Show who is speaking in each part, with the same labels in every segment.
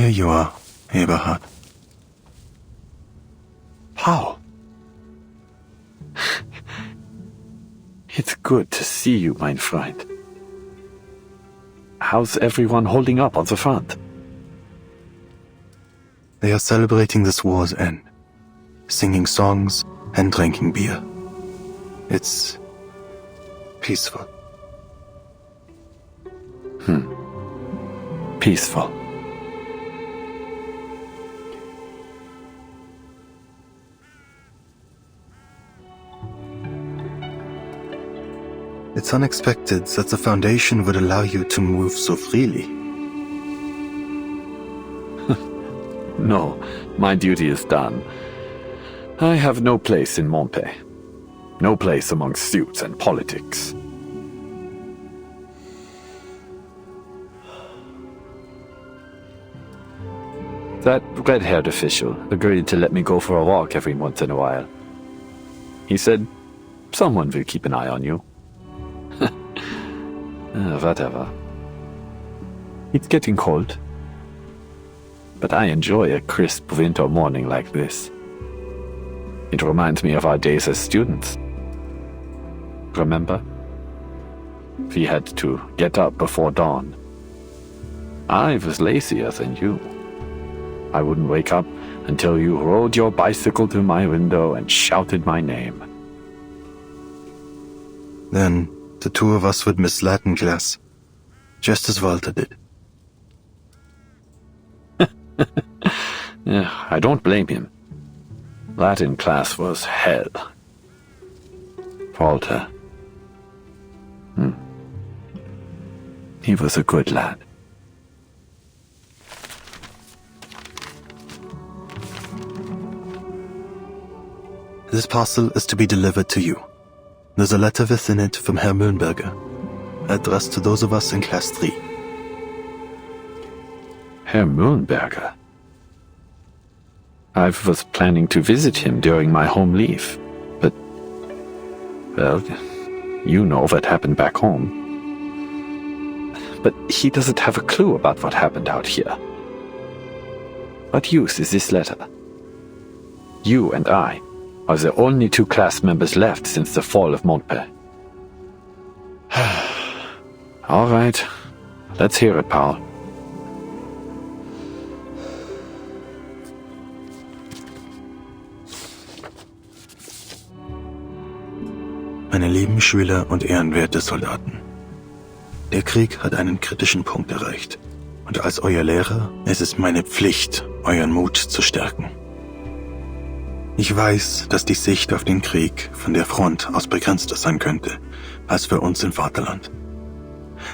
Speaker 1: Here you are, Eberhard.
Speaker 2: Paul. It's good to see you, mein Freund. How's everyone holding up on the front?
Speaker 1: They are celebrating this war's end, singing songs and drinking beer. It's peaceful.
Speaker 2: Peaceful.
Speaker 1: It's unexpected that the Foundation would allow you to move so freely.
Speaker 2: No, my duty is done. I have no place in Montpellier. No place among suits and politics. That red-haired official agreed to let me go for a walk every once in a while. He said, someone will keep an eye on you. Whatever. It's getting cold. But I enjoy a crisp winter morning like this. It reminds me of our days as students. Remember? We had to get up before dawn. I was lazier than you. I wouldn't wake up until you rode your bicycle to my window and shouted my name.
Speaker 1: Then the two of us would miss Latin class, just as Walter did.
Speaker 2: Yeah, I don't blame him. Latin class was hell. Walter. He was a good lad.
Speaker 1: This parcel is to be delivered to you. There's a letter within it from Herr Mühlenberger, addressed to those of us in Class 3.
Speaker 2: Herr Mühlenberger? I was planning to visit him during my home leave, but, well, you know what happened back home. But he doesn't have a clue about what happened out here. What use is this letter? You and I are the only two class members left since the fall of Montpellier. All right, let's hear it, Paul.
Speaker 1: Meine lieben Schüler und ehrenwerte Soldaten. Der Krieg hat einen kritischen Punkt erreicht. Und als euer Lehrer ist es meine Pflicht, euren Mut zu stärken. Ich weiß, dass die Sicht auf den Krieg von der Front aus begrenzter sein könnte, als für uns im Vaterland.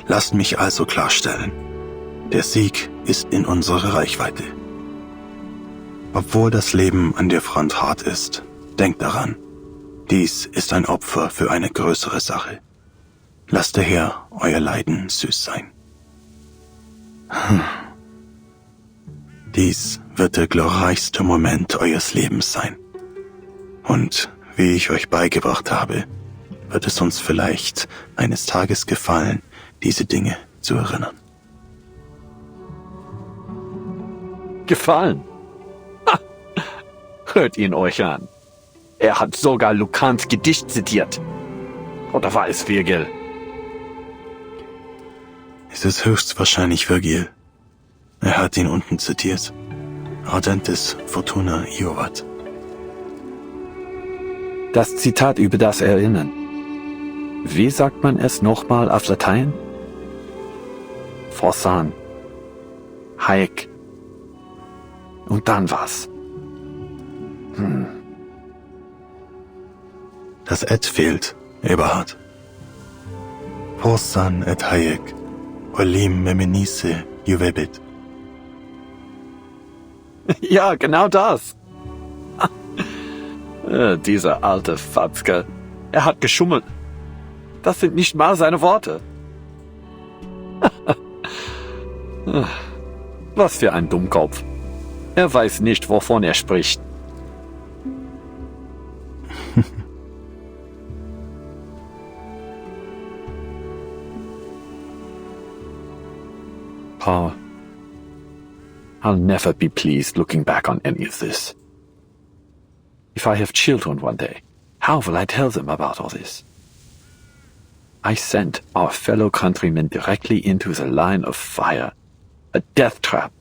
Speaker 1: Lasst mich also klarstellen, der Sieg ist in unserer Reichweite. Obwohl das Leben an der Front hart ist, denkt daran, dies ist ein Opfer für eine größere Sache. Lasst daher euer Leiden süß sein. Dies wird der glorreichste Moment eures Lebens sein. Und wie ich euch beigebracht habe, wird es uns vielleicht eines Tages gefallen, diese Dinge zu erinnern.
Speaker 2: Gefallen? Ha! Hört ihn euch an. Er hat sogar Lucans Gedicht zitiert. Oder war es Virgil?
Speaker 1: Es ist höchstwahrscheinlich Virgil. Er hat ihn unten zitiert. Ardentes Fortuna Iovat.
Speaker 2: Das Zitat über das Erinnern. Wie sagt man es nochmal auf Latein? Forsan. Haec. Und dann was?
Speaker 1: Das Et fehlt, Eberhard. Forsan et haec, olim memenice juvebit.
Speaker 2: Ja, genau das. Dieser alte Fatzke. Er hat geschummelt. Das sind nicht mal seine Worte. Was für ein Dummkopf. Er weiß nicht, wovon er spricht. Paul, I'll never be pleased looking back on any of this. If I have children one day, how will I tell them about all this? I sent our fellow countrymen directly into the line of fire, a death trap,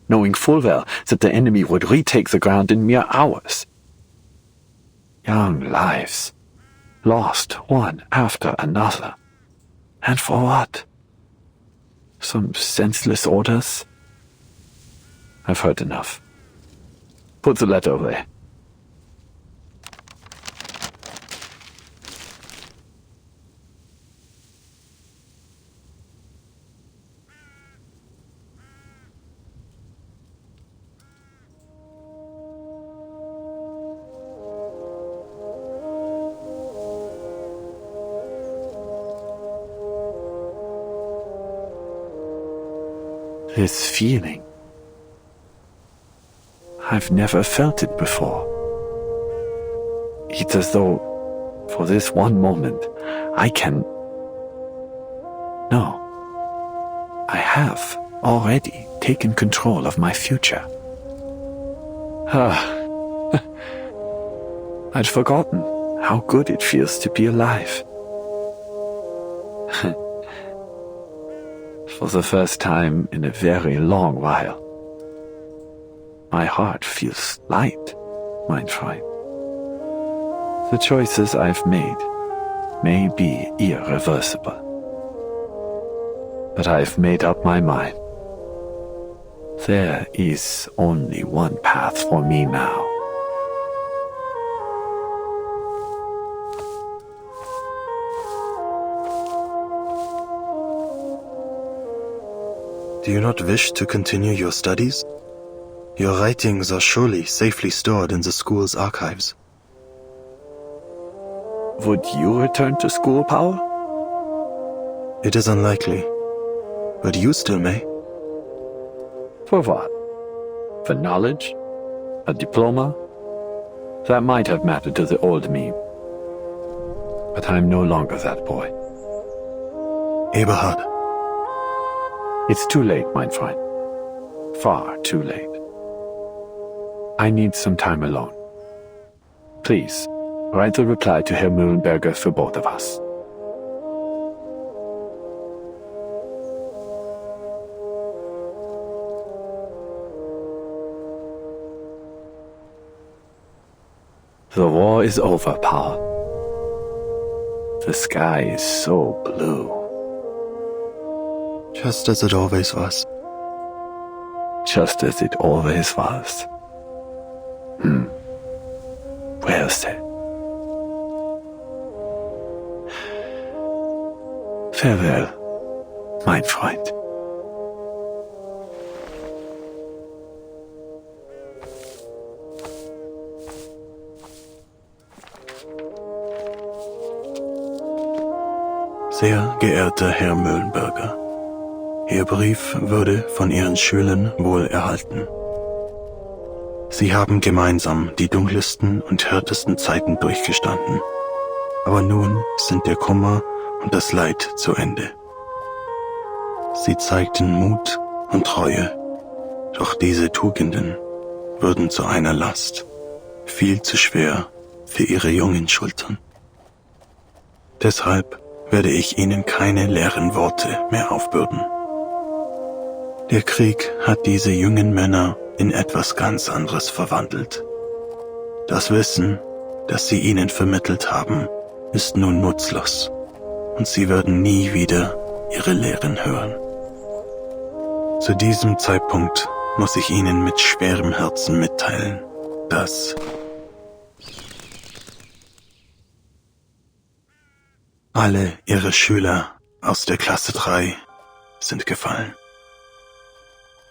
Speaker 2: knowing full well that the enemy would retake the ground in mere hours. Young lives, lost one after another. And for what? Some senseless orders? I've heard enough. Put the letter away. This feeling. I've never felt it before. It's as though, for this one moment, I can... No. I have already taken control of my future. I'd forgotten how good it feels to be alive. For the first time in a very long while, my heart feels light, mein Freund. The choices I've made may be irreversible, but I've made up my mind. There is only one path for me now.
Speaker 1: Do you not wish to continue your studies? Your writings are surely safely stored in the school's archives.
Speaker 2: Would you return to school, Paul?
Speaker 1: It is unlikely, but you still may.
Speaker 2: For what? For knowledge? A diploma? That might have mattered to the old me. But I'm no longer that boy.
Speaker 1: Eberhard.
Speaker 2: It's too late, mein Freund. Far too late. I need some time alone. Please, write the reply to Herr Mühlenberger for both of us. The war is over, Paul. The sky is so blue.
Speaker 1: Just as it always was.
Speaker 2: Just as it always was. Well said. Farewell, mein Freund.
Speaker 1: Sehr geehrter Herr Mühlenberger, Ihr Brief wurde von Ihren Schülern wohl erhalten. Sie haben gemeinsam die dunkelsten und härtesten Zeiten durchgestanden. Aber nun sind der Kummer und das Leid zu Ende. Sie zeigten Mut und Treue, doch diese Tugenden wurden zu einer Last, viel zu schwer für Ihre jungen Schultern. Deshalb werde ich Ihnen keine leeren Worte mehr aufbürden. Der Krieg hat diese jungen Männer in etwas ganz anderes verwandelt. Das Wissen, das sie ihnen vermittelt haben, ist nun nutzlos, und sie werden nie wieder ihre Lehren hören. Zu diesem Zeitpunkt muss ich Ihnen mit schwerem Herzen mitteilen, dass alle Ihre Schüler aus der Klasse 3 sind gefallen.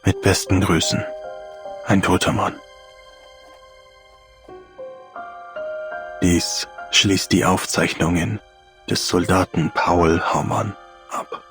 Speaker 1: Mit besten Grüßen, ein toter Mann. Dies schließt die Aufzeichnungen des Soldaten Paul Haumann ab.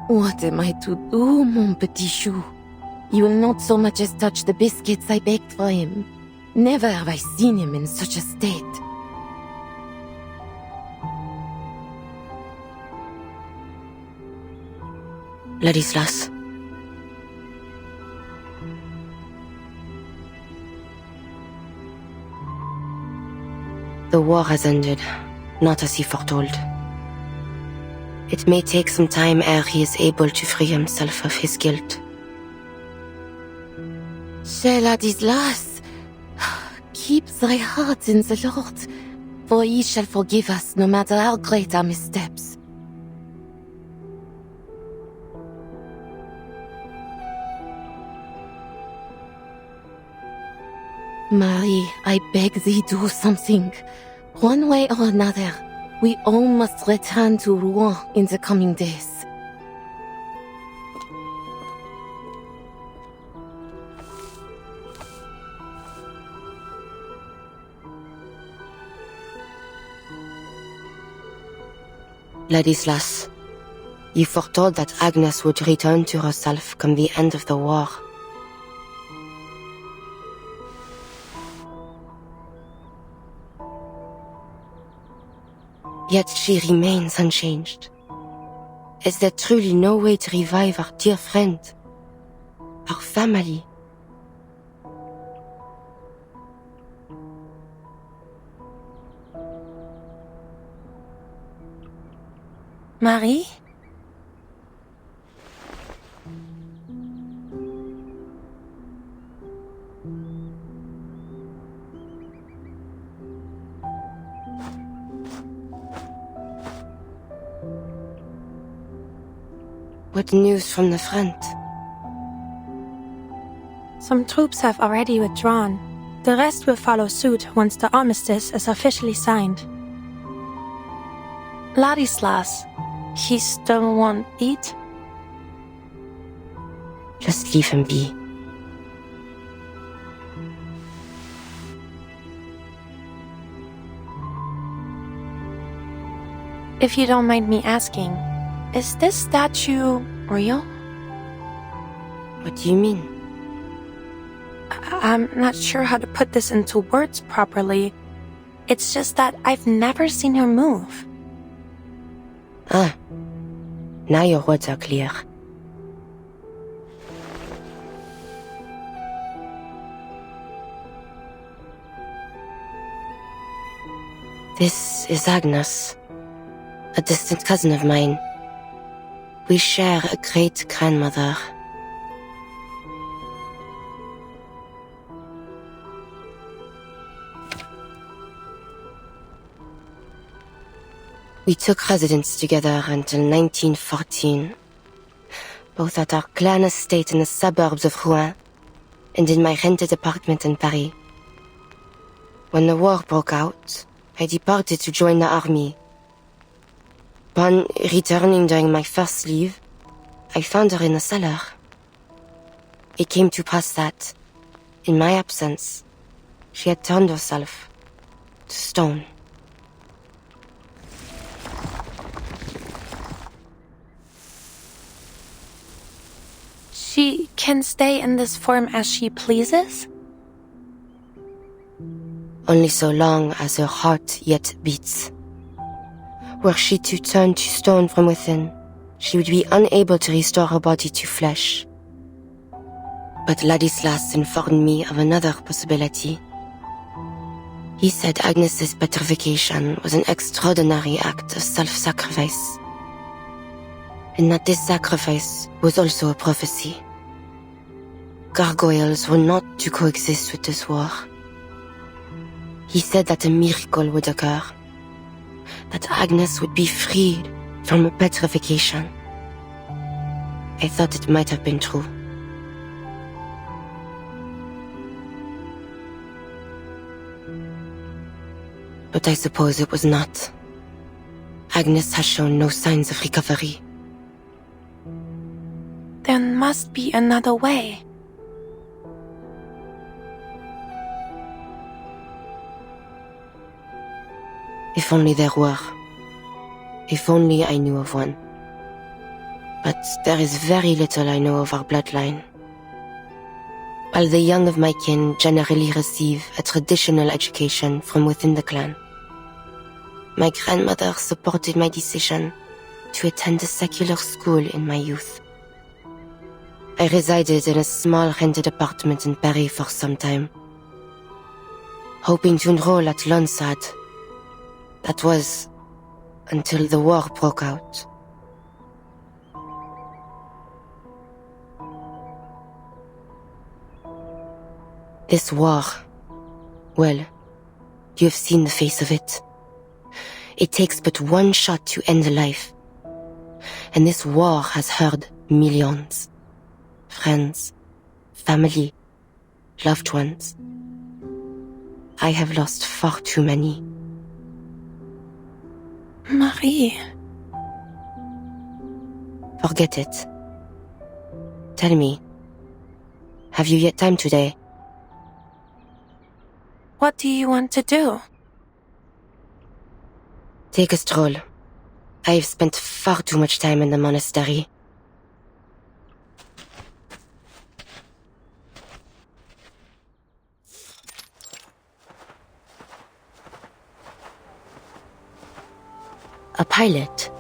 Speaker 3: What am I to do, mon petit chou? You will not so much as touch the biscuits I baked for him. Never have I seen him in such a state.
Speaker 4: Ladislas. The war has ended, not as he foretold. It may take some time ere he is able to free himself of his guilt.
Speaker 3: Cher Ladislas, keep thy heart in the Lord, for he shall forgive us no matter how great our missteps. Marie, I beg thee, do something. One way or another, we all must return to Rouen in the coming days.
Speaker 4: Ladislas, you foretold that Agnes would return to herself come the end of the war. Yet she remains unchanged. Is there truly no way to revive our dear friend? Our family?
Speaker 5: Marie?
Speaker 4: What news from the front?
Speaker 5: Some troops have already withdrawn. The rest will follow suit once the armistice is officially signed. Ladislas, he still won't eat?
Speaker 4: Just leave him be.
Speaker 5: If you don't mind me asking, is this statue real?
Speaker 4: What do you mean?
Speaker 5: I'm not sure how to put this into words properly. It's just that I've never seen her move.
Speaker 4: Ah. Now your words are clear. This is Agnes, a distant cousin of mine. We share a great-grandmother. We took residence together until 1914, both at our clan estate in the suburbs of Rouen and in my rented apartment in Paris. When the war broke out, I departed to join the army. Upon returning during my first leave, I found her in the cellar. It came to pass that, in my absence, she had turned herself to stone.
Speaker 5: She can stay in this form as she pleases?
Speaker 4: Only so long as her heart yet beats. Were she to turn to stone from within, she would be unable to restore her body to flesh. But Ladislas informed me of another possibility. He said Agnes's petrification was an extraordinary act of self-sacrifice, and that this sacrifice was also a prophecy. Gargoyles were not to coexist with this war. He said that a miracle would occur, that Agnes would be freed from her petrification. I thought it might have been true. But I suppose it was not. Agnes has shown no signs of recovery.
Speaker 5: There must be another way.
Speaker 4: If only there were. If only I knew of one. but there is very little I know of our bloodline. While the young of my kin generally receive a traditional education from within the clan, my grandmother supported my decision to attend a secular school in my youth. I resided in a small rented apartment in Paris for some time, hoping to enroll at Lonsad. That was until the war broke out. This war, well, you have seen the face of it. It takes but one shot to end a life. And this war has hurt millions. Friends, family, loved ones. I have lost far too many.
Speaker 5: Marie.
Speaker 4: Forget it. Tell me, have you yet time today?
Speaker 5: What do you want to do?
Speaker 4: Take a stroll. I have spent far too much time in the monastery. A pilot?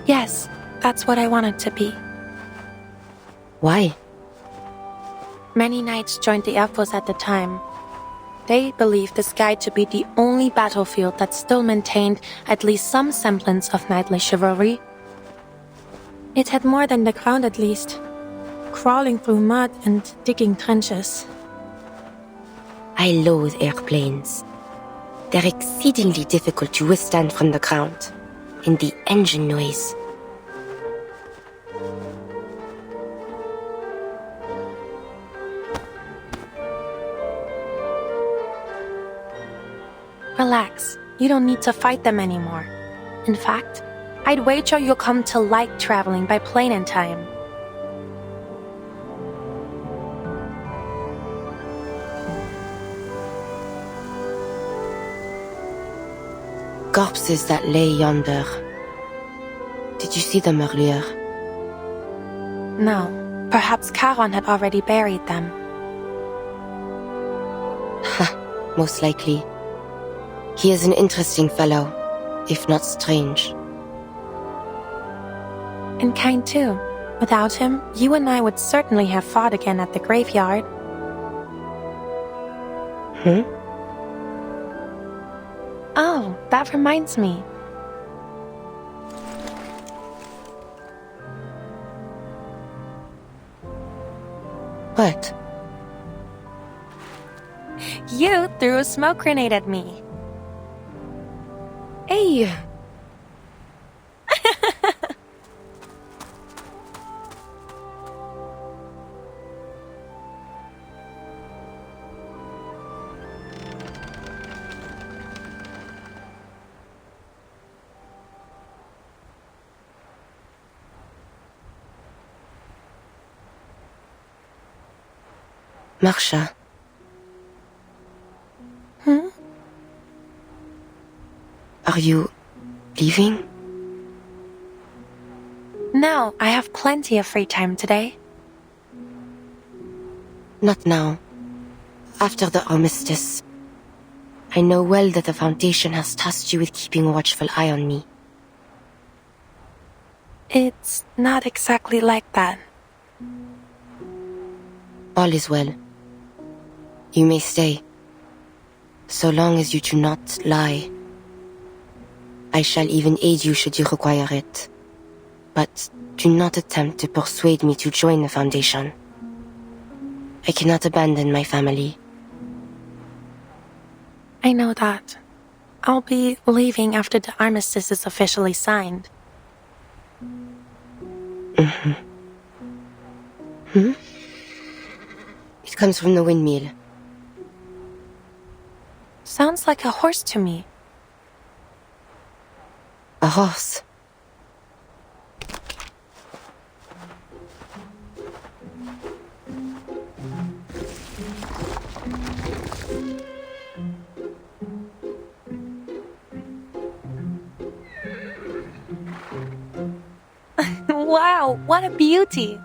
Speaker 5: Yes, that's what I wanted to be.
Speaker 4: Why?
Speaker 5: Many knights joined the Air Force at the time. They believed the sky to be the only battlefield that still maintained at least some semblance of knightly chivalry. It had more than the ground at least. Crawling through mud and digging trenches.
Speaker 4: I loathe airplanes. They're exceedingly difficult to withstand from the ground. And the engine noise.
Speaker 5: Relax. You don't need to fight them anymore. In fact, I'd wager you'll come to like traveling by plane in time.
Speaker 4: Corpses that lay yonder. Did you see them earlier?
Speaker 5: No. Perhaps Charon had already buried them.
Speaker 4: Ha, most likely. He is an interesting fellow, if not strange.
Speaker 5: And kind too. Without him, you and I would certainly have fought again at the graveyard. Oh, that reminds me.
Speaker 4: What?
Speaker 5: You threw a smoke grenade at me. Hey!
Speaker 4: Marsha. Are you leaving?
Speaker 5: No, I have plenty of free time today.
Speaker 4: Not now. After the armistice. I know well that the Foundation has tasked you with keeping a watchful eye on me.
Speaker 5: It's not exactly like that.
Speaker 4: All is well. You may stay. So long as you do not lie. I shall even aid you should you require it. But do not attempt to persuade me to join the Foundation. I cannot abandon my family.
Speaker 5: I know that. I'll be leaving after the armistice is officially signed.
Speaker 4: It comes from the windmill.
Speaker 5: Sounds like a horse to me.
Speaker 4: A horse.
Speaker 5: Wow, what a beauty!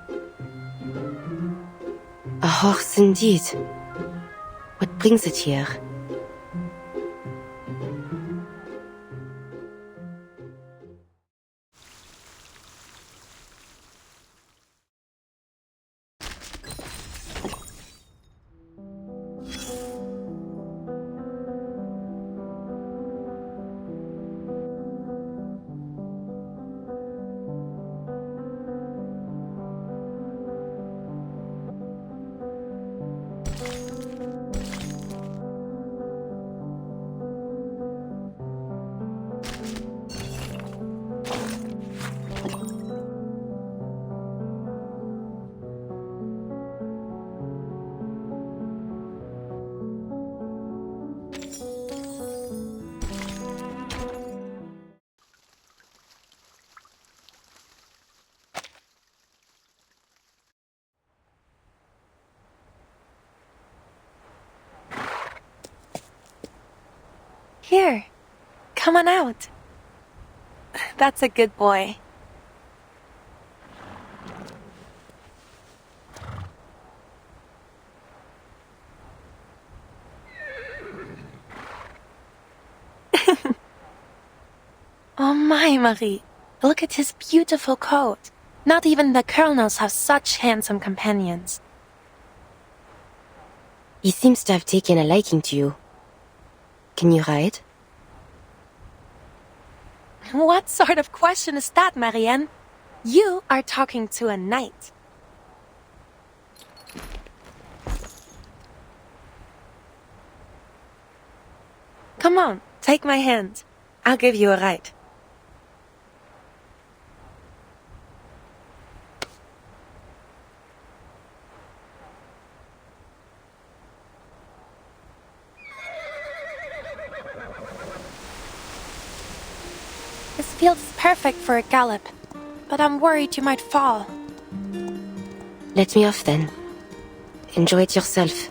Speaker 4: A horse indeed. What brings it here?
Speaker 5: Here, come on out. That's a good boy. Oh my, Marie. Look at his beautiful coat. Not even the colonels have such handsome companions.
Speaker 4: He seems to have taken a liking to you. Can you ride?
Speaker 5: What sort of question is that, Marianne? You are talking to a knight. Come on, take my hand. I'll give you a ride. This field is perfect for a gallop, but I'm worried you might fall.
Speaker 4: Let me off then. Enjoy it yourself.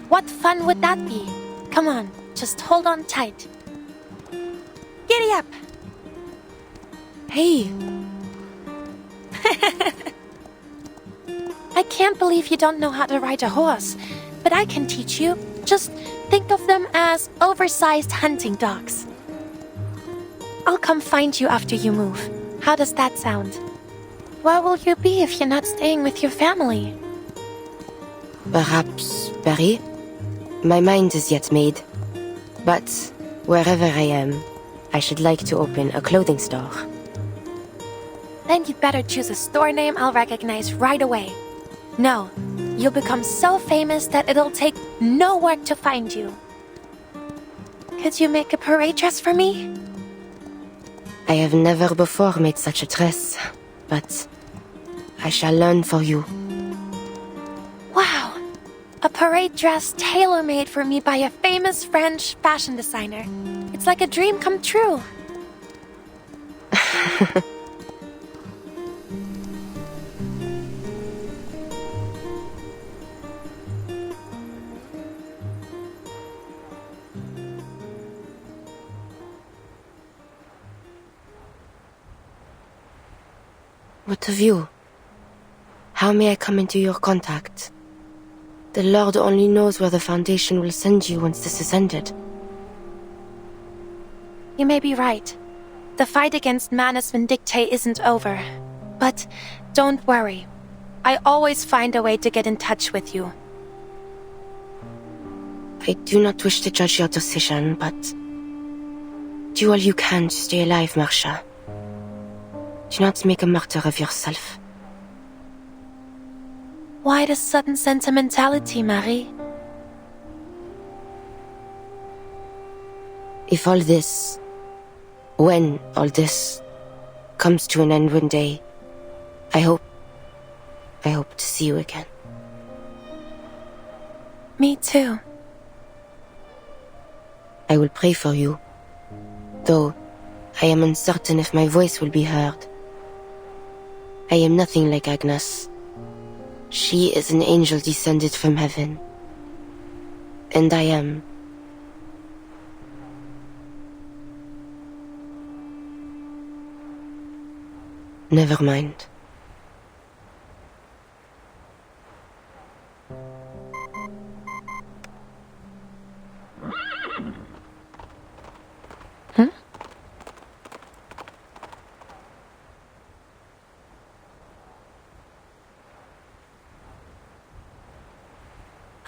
Speaker 5: What fun would that be? Come on, just hold on tight. Giddy up!
Speaker 4: Hey!
Speaker 5: I can't believe you don't know how to ride a horse, but I can teach you. Just think of them as oversized hunting dogs. I'll come find you after you move. How does that sound? Where will you be if you're not staying with your family?
Speaker 4: Perhaps Paris? My mind is yet made. But wherever I am, I should like to open a clothing store.
Speaker 5: Then you'd better choose a store name I'll recognize right away. No, you'll become so famous that it'll take no work to find you. Could you make a parade dress for me?
Speaker 4: I have never before made such a dress, but I shall learn for you.
Speaker 5: Wow! A parade dress tailor-made for me by a famous French fashion designer. It's like a dream come true.
Speaker 4: What of you? How may I come into your contact? The Lord only knows where the Foundation will send you once this is ended.
Speaker 5: You may be right. The fight against Manus Vindictae isn't over. But don't worry. I always find a way to get in touch with you.
Speaker 4: I do not wish to judge your decision, but do all you can to stay alive, Marcia. Do not make a martyr of yourself.
Speaker 5: Why the sudden sentimentality, Marie?
Speaker 4: If all this, when all this comes to an end one day, I hope to see you again.
Speaker 5: Me too.
Speaker 4: I will pray for you, though I am uncertain if my voice will be heard. I am nothing like Agnes. She is an angel descended from heaven. And I am. Never mind.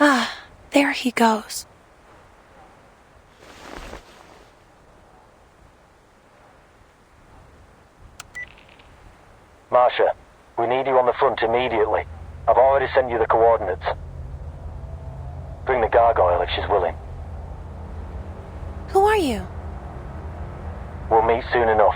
Speaker 5: Ah, there he goes.
Speaker 6: Marsha, we need you on the front immediately. I've already sent you the coordinates. Bring the gargoyle if she's willing.
Speaker 5: Who are you?
Speaker 6: We'll meet soon enough.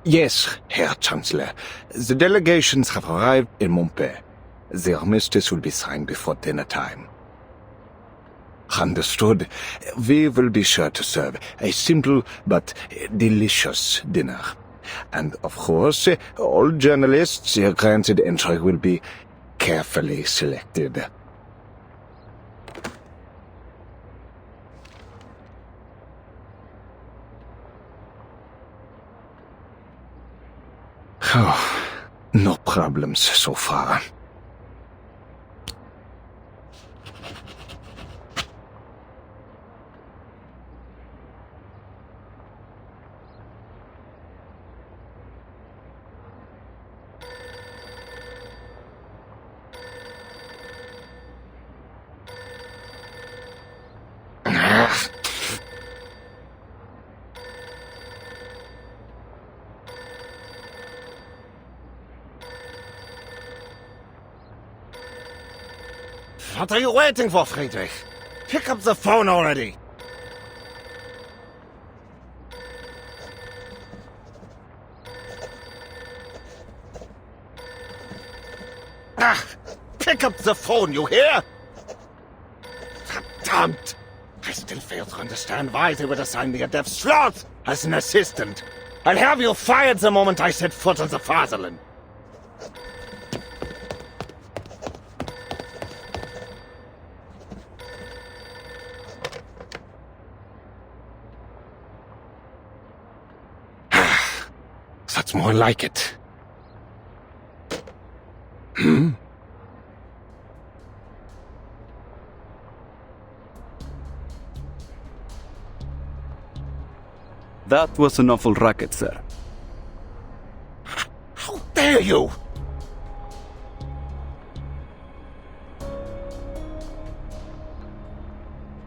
Speaker 7: Yes, Herr Chancellor. The delegations have arrived in Montpellier. Their armistice will be signed before dinner time. Understood. We will be sure to serve a simple but delicious dinner. And of course, all journalists granted entry will be carefully selected. Oh, no problems so far. What are you waiting for, Friedrich? Pick up the phone already! Ah! Pick up the phone, you hear? Verdammt! I still fail to understand why they would assign me a deaf sloth as an assistant. I'll have you fired the moment I set foot on the fatherland. That's more like it.
Speaker 8: That was an awful racket, sir.
Speaker 7: How dare you!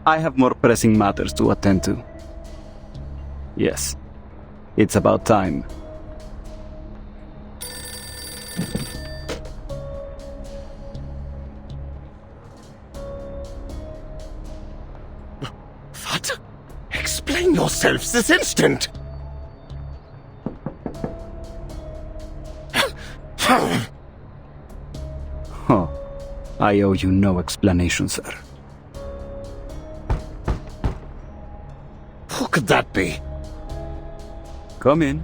Speaker 8: I have more pressing matters to attend to. Yes, it's about time.
Speaker 7: What? Explain yourself this instant!
Speaker 8: Huh. I owe you no explanation, sir.
Speaker 7: Who could that be?
Speaker 8: Come in.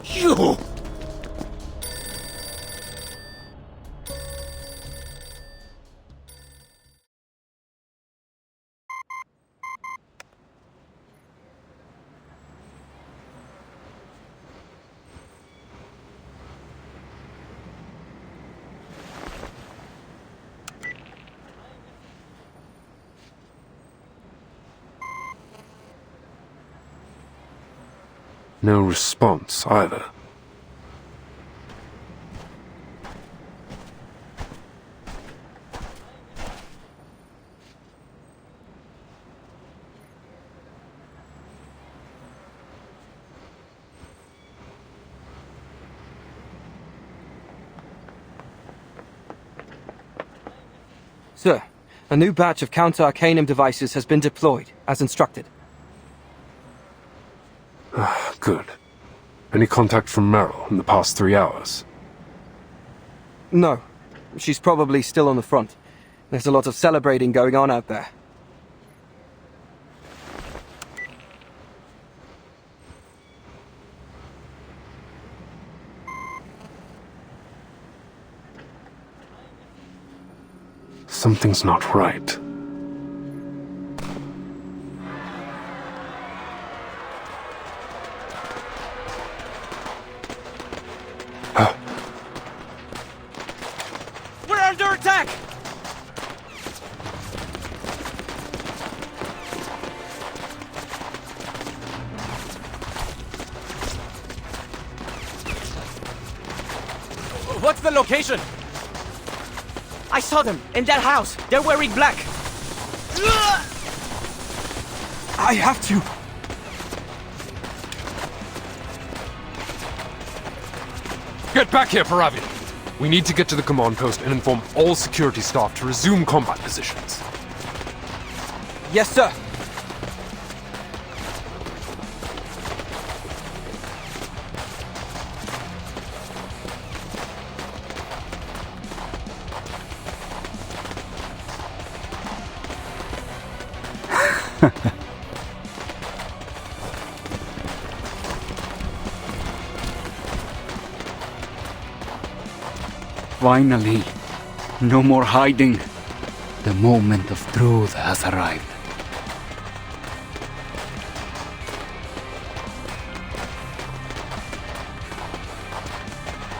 Speaker 7: You!
Speaker 9: No response, either.
Speaker 10: Sir, a new batch of counter-arcanum devices has been deployed, as instructed.
Speaker 9: Good. Any contact from Meryl in the past 3 hours?
Speaker 10: No. She's probably still on the front. There's a lot of celebrating going on out there.
Speaker 9: Something's not right.
Speaker 10: We're under attack!
Speaker 11: What's the location? I saw them in that house. They're wearing black.
Speaker 10: I have to.
Speaker 9: Get back here, Paravian! We need to get to the command post and inform all security staff to resume combat positions.
Speaker 10: Yes, sir.
Speaker 8: Finally, no more hiding. The moment of truth has arrived.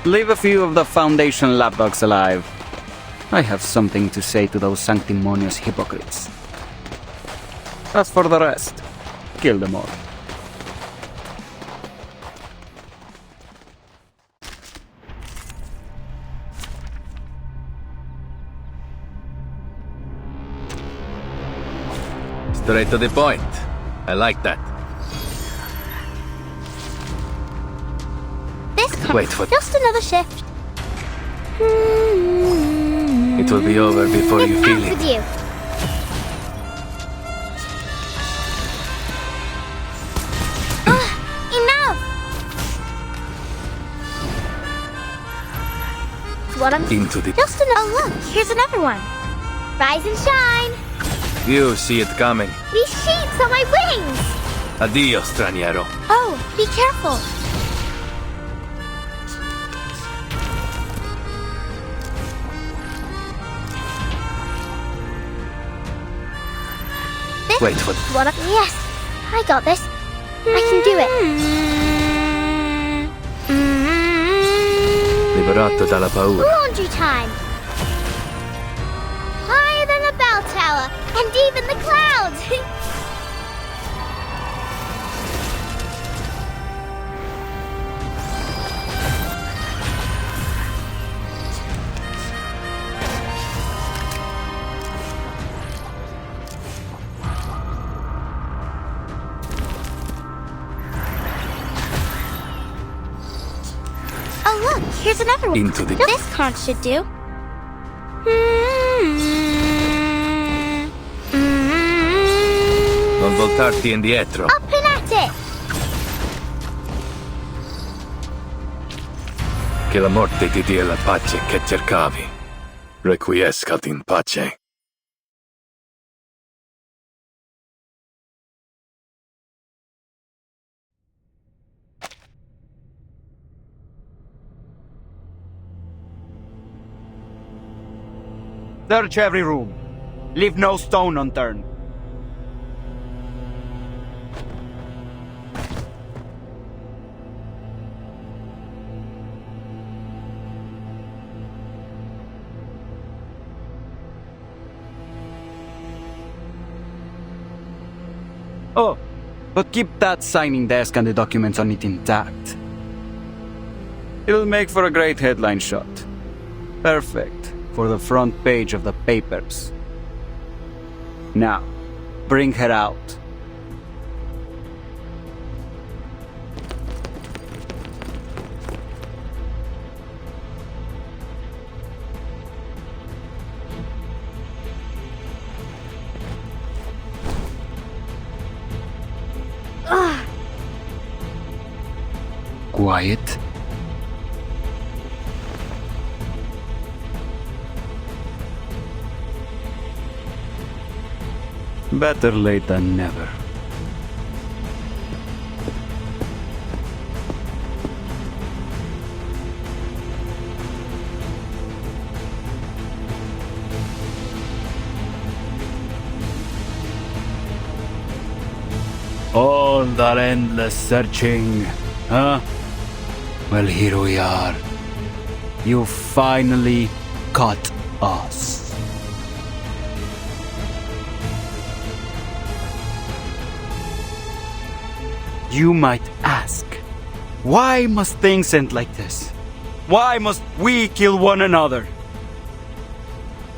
Speaker 8: Leave a few of the Foundation lapdogs alive. I have something to say to those sanctimonious hypocrites. As for the rest, kill them all.
Speaker 11: Straight to the point. I like that. Wait for...
Speaker 12: Just another shift.
Speaker 11: It will be over before you feel it.
Speaker 12: With you. Enough! What I'm...
Speaker 11: Into the...
Speaker 12: Just another... Oh, look, here's another one. Rise and shine.
Speaker 11: You see it coming.
Speaker 12: These sheets are my wings!
Speaker 11: Addio, straniero.
Speaker 12: Oh, be careful. This...
Speaker 11: Wait for...
Speaker 12: What a... Yes, I got this. I can do it.
Speaker 11: Liberato dalla paura.
Speaker 12: Laundry time. Higher than the bell tower, and even the clouds. Oh, look, here's another one.
Speaker 11: Into the...
Speaker 12: This conch should do.
Speaker 11: Non voltarti indietro.
Speaker 12: Up and at it!
Speaker 11: Che la morte ti dia la pace che cercavi. Requiescat in pace.
Speaker 8: Search every room. Leave no stone unturned. Oh, But keep that signing desk and the documents on it intact. It'll make for a great headline shot. Perfect for the front page of the papers. Now, bring her out. Quiet. Better late than never. All that endless searching, huh? Well, here we are. You finally caught us. You might ask, why must things end like this? Why must we kill one another?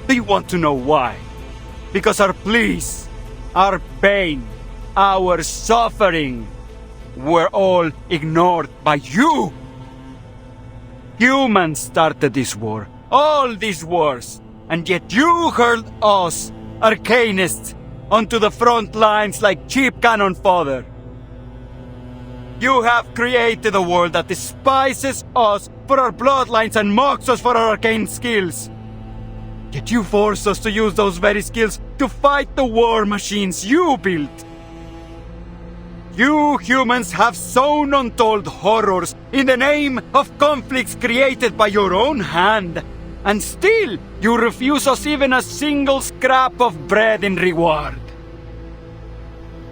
Speaker 8: Do you want to know why? Because our pleas, our pain, our suffering were all ignored by you. Humans started this war, all these wars, and yet you hurled us, Arcanists, onto the front lines like cheap cannon fodder. You have created a world that despises us for our bloodlines and mocks us for our arcane skills. Yet you force us to use those very skills to fight the war machines you built. You humans have sown untold horrors in the name of conflicts created by your own hand, and still you refuse us even a single scrap of bread in reward.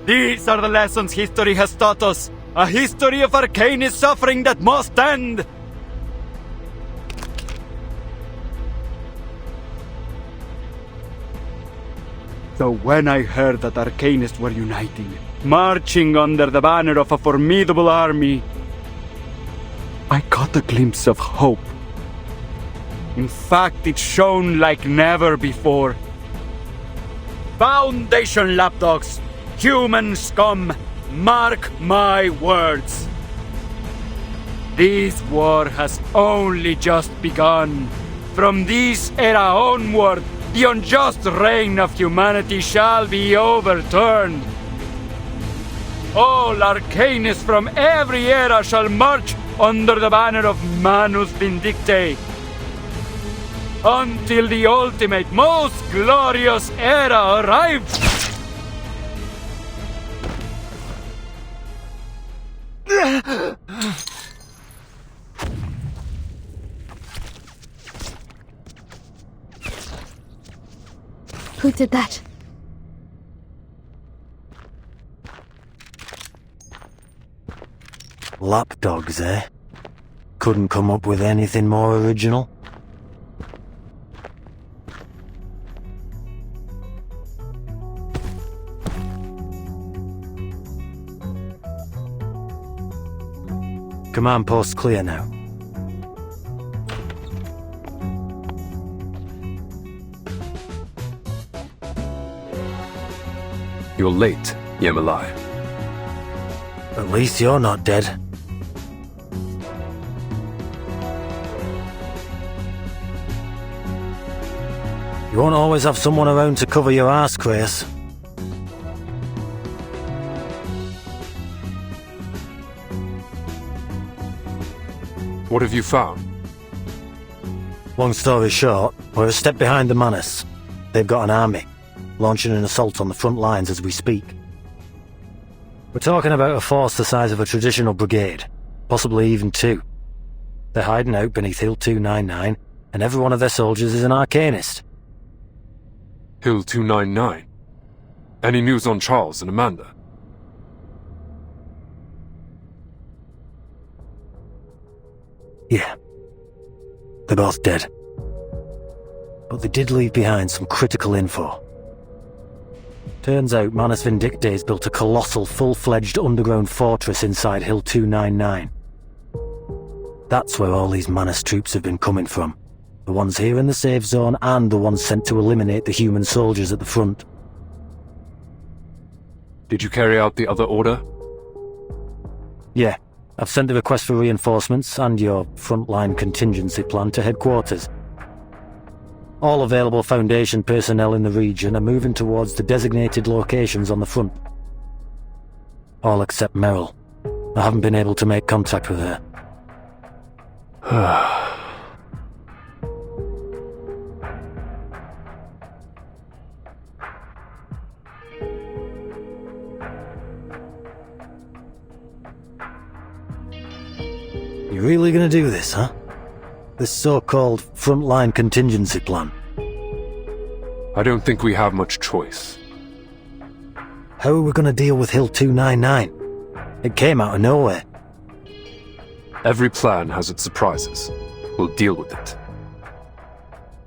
Speaker 8: These are the lessons history has taught us, a history of Arcanist suffering that must end. So when I heard that Arcanists were uniting, marching under the banner of a formidable army, I caught a glimpse of hope. In fact, it shone like never before. Foundation lapdogs, human scum, mark my words. This war has only just begun. From this era onward, the unjust reign of humanity shall be overturned. All Arcanists from every era shall march under the banner of Manus Vindicte, until the ultimate, most glorious era arrives.
Speaker 12: Who did that?
Speaker 13: Lapdogs, eh? Couldn't come up with anything more original? Command post clear now.
Speaker 9: You're late, Yemalai.
Speaker 13: At least you're not dead. You won't always have someone around to cover your arse, Chris.
Speaker 9: What have you found?
Speaker 13: Long story short, we're a step behind the Manus. They've got an army, launching an assault on the front lines as we speak. We're talking about a force the size of a traditional brigade, possibly even two. They're hiding out beneath Hill 299, and every one of their soldiers is an Arcanist.
Speaker 9: Hill 299. Any news on Charles and Amanda?
Speaker 13: Yeah. They're both dead. But they did leave behind some critical info. Turns out Manus Vindictae's built a colossal, full-fledged underground fortress inside Hill 299. That's where all these Manus troops have been coming from. The ones here in the safe zone and the ones sent to eliminate the human soldiers at the front.
Speaker 9: Did you carry out the other order?
Speaker 13: Yeah, I've sent the request for reinforcements and your frontline contingency plan to headquarters. All available Foundation personnel in the region are moving towards the designated locations on the front. All except Meryl. I haven't been able to make contact with her. You really gonna do this, huh? This so-called frontline contingency plan?
Speaker 9: I don't think we have much choice.
Speaker 13: How are we gonna deal with Hill 299? It came out of nowhere.
Speaker 9: Every plan has its surprises. We'll deal with it.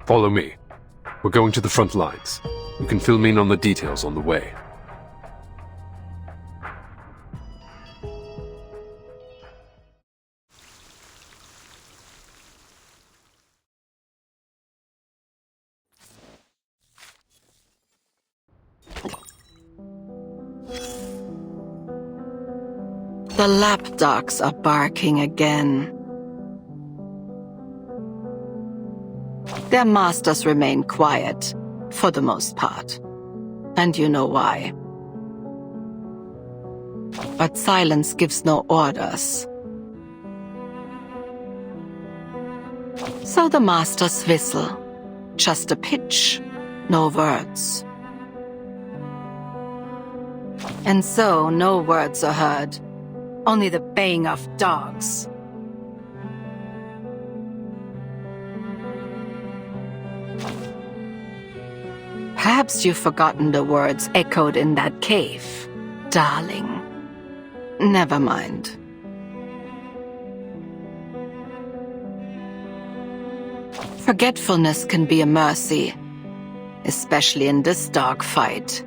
Speaker 9: Follow me. We're going to the front lines. You can fill me in on the details on the way.
Speaker 14: The lapdogs are barking again. Their masters remain quiet, for the most part. And you know why. But silence gives no orders. So the masters whistle. Just a pitch, no words. And so no words are heard. Only the baying of dogs. Perhaps you've forgotten the words echoed in that cave, darling. Never mind. Forgetfulness can be a mercy, especially in this dog fight.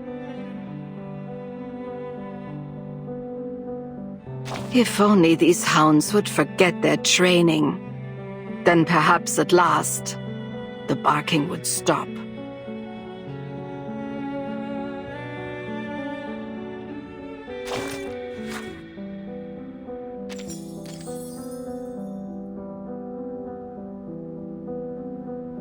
Speaker 14: If only these hounds would forget their training, then perhaps at last, the barking would stop.